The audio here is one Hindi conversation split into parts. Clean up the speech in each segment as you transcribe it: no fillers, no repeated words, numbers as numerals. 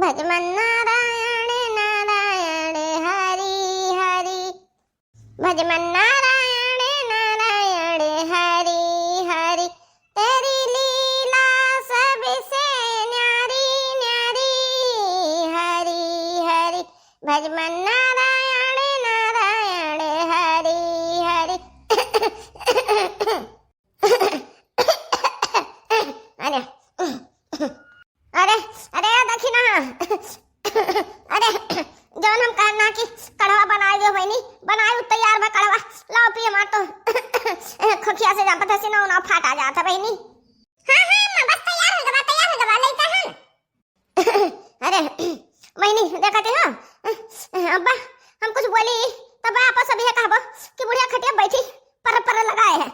भजमन नारायण नारायण हरि हरि। भजमन नारायण नारायण हरि हरि। तेरी लीला सबसे न्यारी न्यारी हरि हरि। भजमन नारायण नारायण हरि हरि। अरे अरे अरे देखी ना। अरे जौन हम कहना कि कड़वा बनाए जो बहनी बनाए तैयार बा कड़वा लाओ पिए मार तो खोखिया से जान पता से ना फाट आ जाता बहनी। हां हां मैं बस तैयार हो गया लेता है। अरे बहनी देखते हो अब्बा हम कुछ बोली तब आपस सब ये कहबो कि बुढ़िया खटिया बैठी पर लगाए है।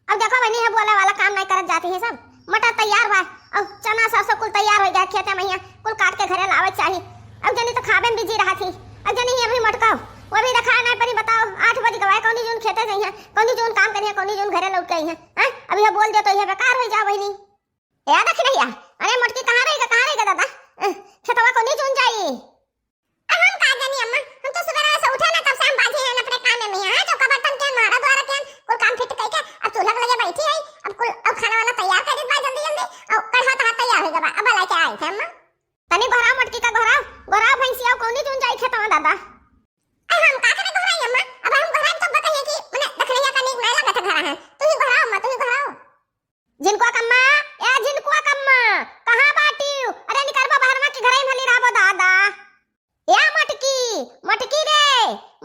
अब देखो बहनी है बोला वाला काम नहीं करत जाती है सब। मटर तैयार बा और चना सरसों कुल तैयार हो गया खेते में कुल काट के घरे लावे चाहिए। अब जनी तो खाबे में बिजी रहा थी अब जनी अभी मटकाओ वो भी रखा नहीं पड़ी। बताओ 8 बजे गवाए कौनी जून खेते गई है कौनी जून काम करी है कौनी जून घरे लौट गई है। अभी बोल दे तो ये बेकार हो जा बहनी। याद रख रही है। अरे मटकी कहाँ रहेगा दादा खेतवा कौनी जून जाई। हम का जानी अम्मा हम तो सुबह से उठे ना तब से हम बाजी हैं अपने काम में हां चौका बर्तन के मारा द्वारा के कुल काम फिट करके अब चूल्हा लगे बैठी है। अब खाना वाला तैयार कर दे जल्दी जल्दी और कढ़ा तहा तैयार हो गया अब लाके आई थे अम्मा। तनी घोरा मटकी का घोरा भैंसिया कौनी जून जाई खेतवा दादा। हम का करे घोराई अम्मा अब हम घोराई तो बताइए कि मने दखलिया का नीक नहीं लगत घरा है तू ही घोराओ अम्मा तू ही घोराओ। जिनको कम्मा या जिनको कम्मा कहां बाटी। अरे निकलबा बाहर में के घरे भली रहबो दादा। या मटकी मटकी रे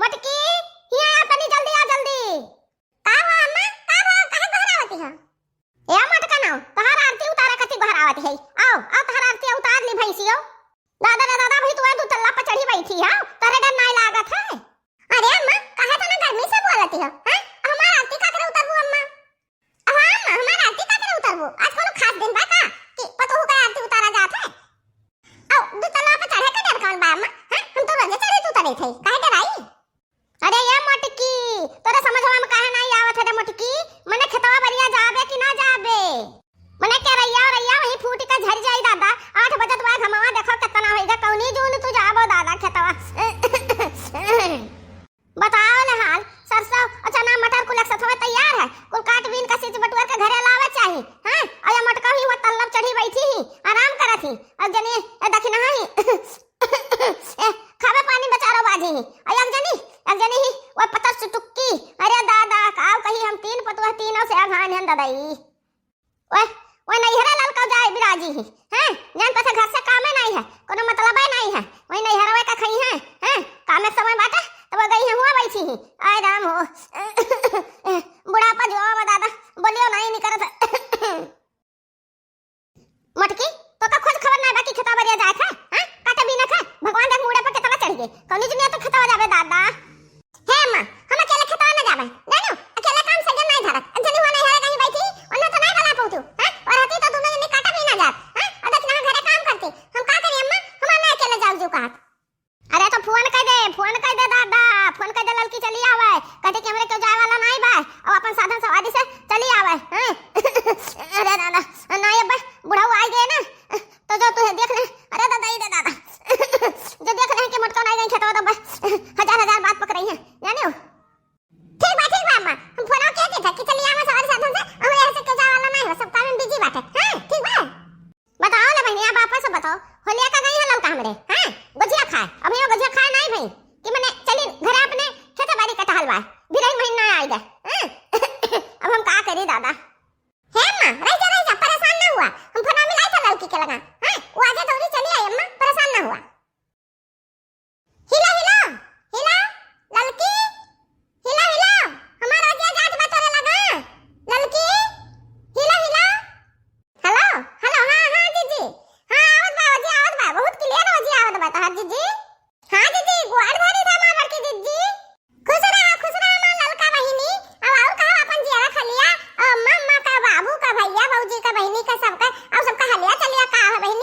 मटकी हिया तनी जल्दी आ जल्दी। का हो अम्मा का हो काहे घोरावती है। या मटका ना तहार आरती उतारे कथी घोरावती है। आओ तहार आरती उतार ली भैंसियो। दादा भाई तू दू तल्ला पर चढ़ी बैठी है तारे डर नहीं लागत है। अरे अम्मा काहे तो ना गर्मी से बोलती है हैं हमार आरती का करे उतारबू अम्मा। अब अम्मा हमार आरती का करे उतारबू आज कोनो खास दिन बा का कि पतोहू का आरती उतारा जात है। आओ दू तल्ला पर चढ़े के डर कौन बा अम्मा हैं हम तो रोज चढ़े तू उतारे थे काहे डराई। अरे ये मटकी तोरा समझवा में काहे नहीं आवत है मटकी मने खेतवा बरिया जाबे कि ना जाबे। मने के रैया वही फूट के झड़ जाई दादा 8 बजे बाद हमवा देखो कितना होएगा कौनी जून तू जाबो दादा खेतवा। बताओ ले हाल सरसों और चना मटर कुल एक साथ तैयार है कुल काट बीन का सीच बटुआ के घरे लावे चाहिए हैं। और ये मटका ही वो तल्लब चढ़ी बैठी ही आराम करत ही और जनी देखी ना ही खावे पानी बचारो बाजी ही और एक जनी ही वो पत्ता से टुक्की। अरे दादा काव कही हम 3 पतुआ तीनों से अभान हैं दादाई। ओए नैहरा ललका जाए बिराजी ही हैं जान पता घर से कामे नहीं है कोनो मतलब ही नहीं है वही नैहरा का खई है हैं कामे समय बाटे तो गई है हुआ बैठी ही। आय राम हो बुढ़ापा जो दादा बोलियो नहीं निकरत। मटकी तो का खोज खबर नहीं बाकी खेता बरिया जाए है हैं काटे बिना खा भगवान देख मुड़े पर कितना चढ़ गए कौनी दुनिया तो खेता जाबे दादा। हे अम्मा हम अकेले खेता ना जाबे जानो अकेले काम से नहीं धरत जनी हुआ नहीं है कहीं बैठी और ना तो नहीं बला पाऊ तू हैं और हती तो दोनों जने काटा भी ना जात हैं और देखना घरे काम करती हम का करी अम्मा हम ना अकेले जाऊ जो कहा। अरे तो फोन कर दे दादा फोन कर दे लड़की चली आवे कटे कैमरे क्यों जाए वाला नहीं बा और अपन साधन सवारी से चली आवे हैं। अरे दादा नहीं अब बुढ़ाऊ आ गए ना तो जो तू देख ले। अरे दादा ही दे दादा जो देख रहे हैं कि मटका नहीं गई खेतवा तो बस हजार बात पक रही है जाने हो। ठीक बा अम्मा हम फोन के था कि चली आवे सवारी साधन से हम ऐसे के जाए वाला नहीं हो सब काम में बिजी बात है हैं ठीक बा। बताओ ना बहनी आप आपस बताओ होलिया का गई है लौटा हमरे हैं गुजिया खाए अभी वो गुजिया खाए नहीं भाई कि मैंने चली घरे अपने खेत बाड़ी का टहलवा भी रही महीना आई गए। अब हम का करी दादा। हे अम्मा रह जा परेशान ना हुआ हम फोन में लाई था लड़की के लगा हैं वो आजे तो चली आई अम्मा परेशान ना हुआ। हिला लड़की हिला हमारा आजे जात बतरे लगा लड़की हिला हेलो हां जीजी हां आवत बा बहुत क्लियर हो जी आवत बा तहार जीजी। हां जीजी गुआड़ भरी था मां लड़की जीजी खुश रहा मां ललका बहिनी अब और कहा अपन जियारा खलिया मम्मा का बाबू का भैया भौजी का बहिनी का सबका अब सबका हलिया चलिया का है बहिनी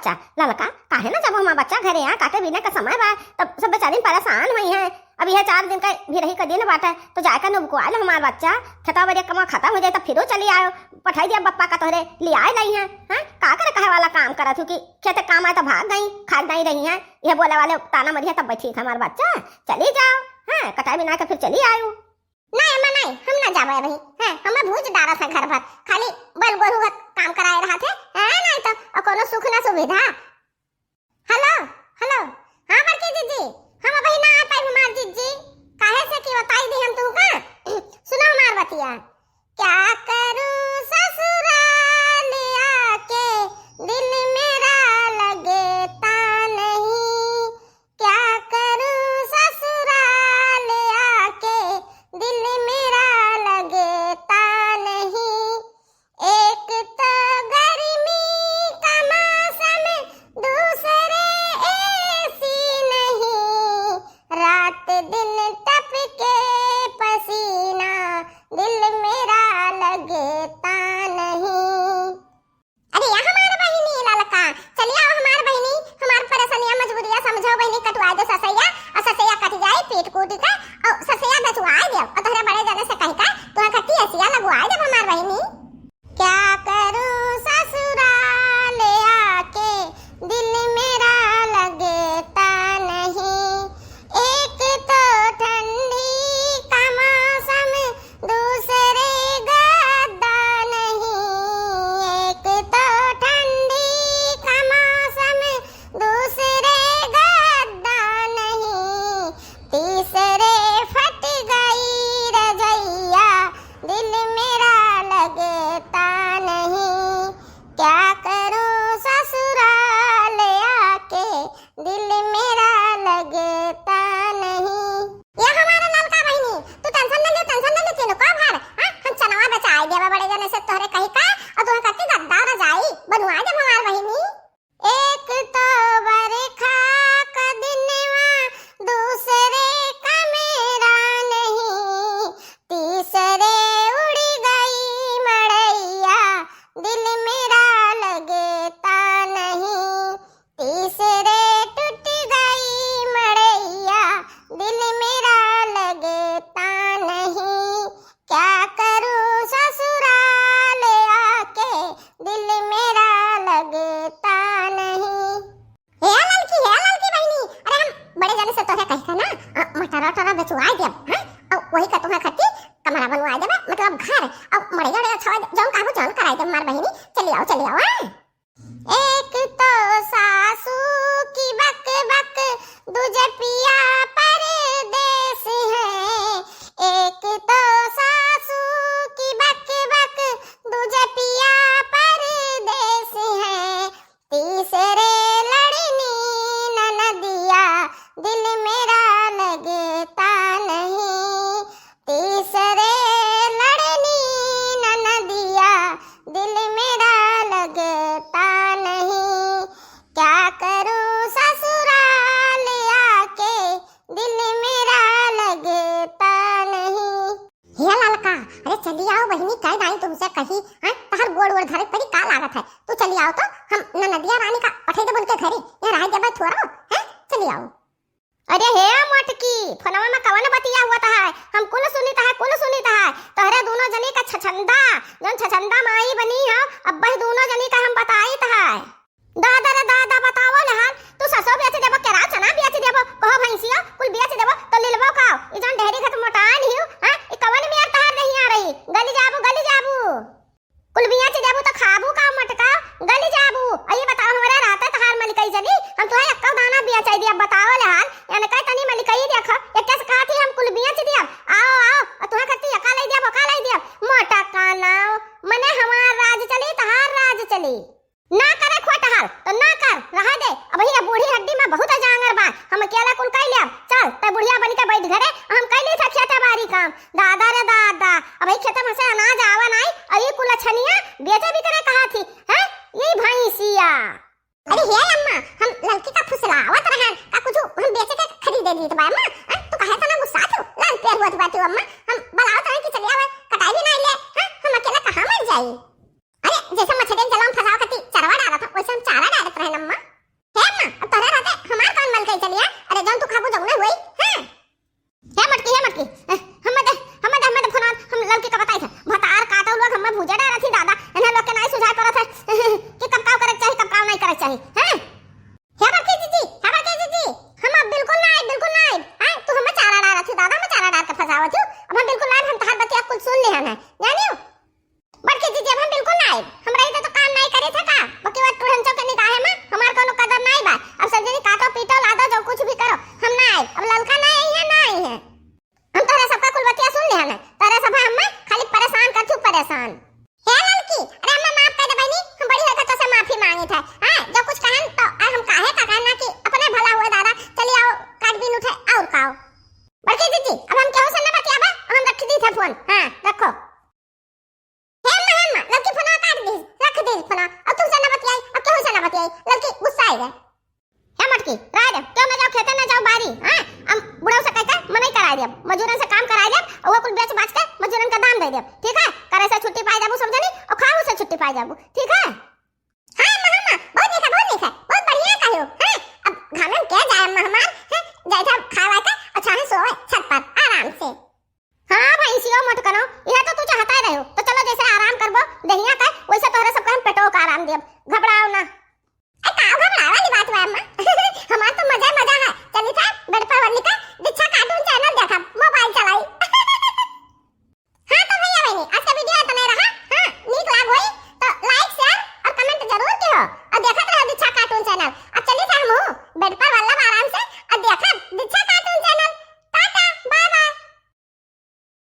बच्चा ललका काहे ना जब हमार बच्चा घरे आ काटे बिना का समय बा तब सब बेचारी परेशान हुई है। अब यह 4 दिन का भी रही का दिन बाटे तो जाकर नुबको आए हमार बच्चा खेता बड़े कमा खत्म हो जाए तब फिरो चली आयो पठाई दिया बप्पा का तोहरे ले आए नहीं है। हैं का करे कहे वाला काम करत हूं कि खेते काम आए तो भाग गई खाद नहीं रही है। यह बोले वाले ताना मरिया तब बैठी हमार बच्चा चली जाओ हैं कटाई बिना के फिर चली आयो। नहीं अम्मा नहीं हम ना जाबे भाई हैं हमें भूज डारा था घर भर खाली बल गोरू का काम कराए रहा थे हैं नहीं तो कोनो सुख ना सुविधा। हेलो हेलो हां बड़की जीजी हम अभी ना आ पाई हमार जीजी काहे से कि बताई दी हम तुमका सुनो हमार बतिया क्या करूं ससुराल आके दिल मेरा लगता नहीं क्या करूं ससुराल आके दिल मेरा लगता नहीं एक तो गर्मी का मौसम दूसरे एसी नहीं रात दिन टपके पसीना दिल मेरा लगता नहीं। अरे यहाँ हमारे बहिनी ललका चलिए आओ हमारे बहिनी हमारे परेशानियां मजबूरियां समझो बहिनी कटवा दो ससैया और ससैया कट जाए पेट कूट का और ससैया बचवा दे और तोहरे बड़े जने से कह का तोहा खट्टी हसिया लगवा दे हमारे बहिनी। क्या करूं ससुराल आके दिल मेरा लगता नहीं एक तो ठंडी का मौसम दूसरे गद्दा नहीं एक तो ठंडी का मौसम दूसरे गद्दा नहीं तीसरे फट गई रजैया दिल मेरा लगता नहीं क्या करूं ससुराल आके दिल मेरा लगता नहीं। ये हमारा ललका बहिनी तू टेंशन न ले तीनों का भार हां हम चनवा बचाई देवा बड़े जने से तोहरे कही का और तोहरे कत्ती गद्दार जाई बनवा दे हमार बहिनी। एक तो बरखा का दिनवा दूसरे का मेरा नहीं तीसरे उड़ गई मड़ैया दिल मेरा लगता नहीं तीसरे टूट गई मड़ैया दिल मेरा लगता नहीं क्या करूं ससुराल आके दिल मेरा लगता नहीं। हे ललकी बहिनी अरे हम बड़े जने से तोहे कही ना मटरा टरा बेचवाई देब हां और वही का तोहे खट्टी कमरा बनवाई देबे मतलब घर और मड़िया रे छवा जौन काहू जौन कराई दे मार बहिनी चली आओ एक तो सासू की बक बक दूजे पिया परदेस है एक तो सासू की बक बक दूजे पिया परदेस है तीसरे लड़नी ननदिया दिल मेरा लगता नहीं तीसरे लड़नी ननदिया दिल मेरा लगता नहीं क्या करूं ससुराल आके दिल मेरा लगता नहीं। हे ललका अरे चली आओ बहिनी कह दाई तुमसे कही हां तहर गोड़ ओड़ धरे परी का लागत है तू चली आओ तो हम ननदिया रानी का पठे दे बोल के घरे यहाँ रह जाबे थोड़ा हैं चली आओ। अरे हे मोटकी फोनवा में कवन बतिया हुआ था हम कुल सुनीता है तोहरे दोनों जनी का छछंदा जन छछंदा माई बनी है अब बह दोनों जनी का हम बताई था दादा रे दादा बताओ ले हाल तू ससो बेच देबो केरा चना बेच देबो कहो भैंसिया कुल बेच देबो तो लेलबो का ई जन ढेरी खत मोटान हियो हां ई कवन में तहार नहीं आ रही गली जाबू कुल बेच देबो तो खाबू का मटका गली जाबू अई बताओ हमरा रात तहार मलिकई जली हम तोहे एक दाना बेच दिया बताओ ले हाल यानी कई तनी मलिकई देख एक से कहा थी हम कुल बेच दिया आओ तोहे कत्ती का लई दिया मोटा कानाओ मने हमार राज चली तहार राज चली ना करे खोट हाल तो ना कर रह दे अब ये बूढ़ी हड्डी में बहुत जांगर बा हम अकेला कुल कई लेब चल त बुढ़िया बन के बैठ घरे हम कई था खेते बारी काम दादा रे दादा अब खेते में से अनाज आवा नहीं अई कुल छनिया बेचे भी करे कहा थी हैं यही भैंसिया। अरे हे अम्मा हम लड़की का फुसलावत रहन का कुछ हम बेचे के खरीदे ली तो बा अम्मा तू कहे तो ना गुस्सा तू लाल पेर हुआ बात अम्मा हम बलाओ तो कि चलिया कटाई भी नहीं ले हम अकेला कहां मर जाई अरे जैसे मछली जलाम फसाओ कती चारा डाला था वैसे हम चारा डालत रहे अम्मा है अम्मा। अब तोरा रहते हमार कौन मल के चलिया अरे जौन तू खाबू जौन होई हां है मटकी हम फोन हम लड़की का बताई था भतार काटो लोग हम भूजा डाला थी दादा एना लोग के नहीं सुझाव करत है कि कब काम करे चाहिए कब काम नहीं करे चाहिए हैं है मटकी जीजी हम अब बिल्कुल नहीं हां तू हम चारा डाला थी दादा मैं चारा डाल के फसावत हूं अब हम बिल्कुल नहीं हम तहार बतिया कुछ सुन ले है जानियो मटकी जीजी हम बिल्कुल नहीं हम रही तो काम नहीं करे थे का बाकी बात तुरंत के निकाहे में हमार कोनो कदर नहीं बा अब सजनी काटो पीटो लादो जो कुछ भी करो हम नहीं अब ललका नहीं है हम तोरा सबका कुल बतिया सुन ले है तोरा सब हम खाली परेशान कर तू परेशान है लड़की अरे हम माफ कर दे बहनी हम बड़ी हरकत से माफी मांगी था हां जो कुछ कहन तो हम काहे का कहना कि अपने भला हुआ दादा चलिए आओ काट बिन उठे और खाओ बड़की जीजी अब हम केहू से ना बतियाबा हम रख दी था फोन हां रखो है अम्मा लड़की फोन काट दी रख दी फोन अब तुमसे ना बतियाई अब केहू से ना बतियाई लड़की गुस्सा आई गई है मटकी राज क्यों ना जाओ खेते ना जाओ बारी हां हम बुढ़ाऊ से कहता मैं नहीं करा दे मजूरन से काम करा दे और वो कुल बेच बाच के मजूरन का दाम दे दे ठीक है करे से छुट्टी पाई जाबू समझनी और खाऊ से छुट्टी पाई जाबू ठीक है हां अम्मा बहुत बढ़िया कहो हां अब घामन क्या जाए अम्मा हमार हैं जैसा खावा का अच्छा है सोए छत पर आराम से हां भाई सियो मत करो यह तो तू चाहता ही रहो तो चलो जैसे आराम करबो दहिया का वैसे तोहरे सबको हम पेटो का आराम देब घबराओ ना ए का घबरावा वाली बात है अम्मा हमार तो मजा है चली था बेड पर वाली का दिच्छा कार्टून चैनल देखा मोबाइल चलाई हां तो भैया बहनी आज का वीडियो इतना रहा हां नीक लाग होई तो लाइक शेयर और कमेंट जरूर करो और देखत रहो दिच्छा कार्टून चैनल अब चली था हम बेड पर